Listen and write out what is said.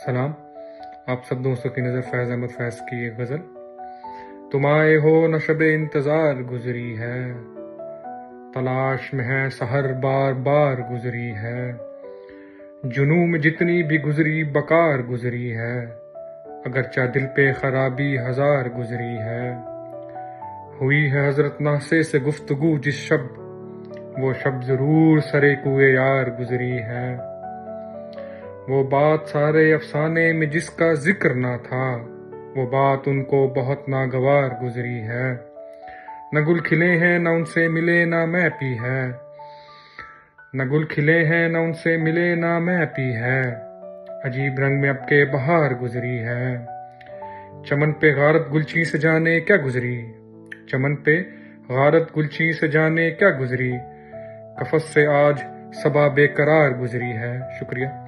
सलाम। आप सब दोस्तों की नज़र फैज़ अहमद फैज़ की एक गज़ल। तुम आए हो न शबे इंतज़ार गुजरी है, तलाश में है सहर बार बार गुजरी है। जुनू में जितनी भी गुजरी बकार गुजरी है, अगरचा दिल पे खराबी हजार गुजरी है। हुई है हजरत नासे से गुफ्तगू जिस शब, वो शब जरूर सरे कुए यार गुजरी है। वो बात सारे अफसाने में जिसका जिक्र ना था, वो बात उनको बहुत नागवार गुजरी है। न गुल खिले हैं न उनसे मिले ना मैं पी है, न गुल खिले हैं न उनसे मिले ना मैं पी है। अजीब रंग में अब के बहार गुजरी है। चमन पे गारत गुलची से जाने क्या गुजरी, चमन पे गारत गुलची से जाने क्या गुजरी। कफस से आज सबा बेकरार गुजरी है। शुक्रिया।